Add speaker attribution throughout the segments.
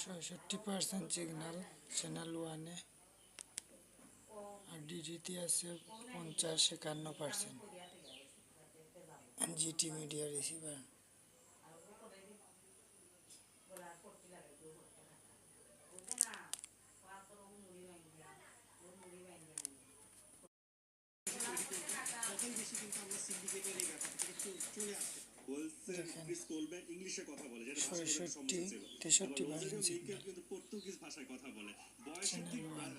Speaker 1: 66% signal channel ওয়ানে, আর ডিডিতে আছে 50-51%। GT media receiver. দেখেন 63-63% সিগন্যাল চ্যানেল ওয়ান।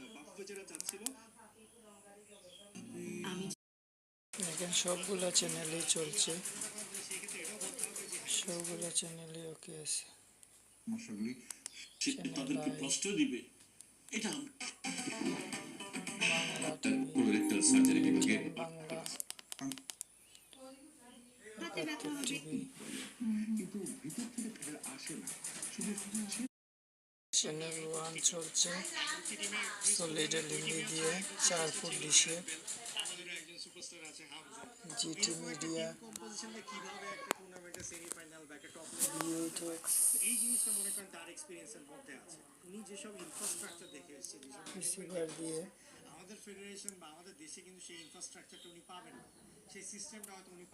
Speaker 1: দেখেন সবগুলা চ্যানেলেই চলছে, সবগুলা চ্যানেলে ওকে আছে। Channel I, Bangla TV, Bangla, একাত্তর টিভি, চ্যানেল ওয়ান চলছে সলিড এলইডি দিয়ে 4 ফুট ডিশে। জিটি মিডিয়া, রিসিভার দিয়ে
Speaker 2: আমাদের ফেডারেশন বা আমাদের দেশে কিন্তু সেই ইনফ্রাস্ট্রাকচারটা উনি পাবেন না, সেই সিস্টেমটা হয়তো উনি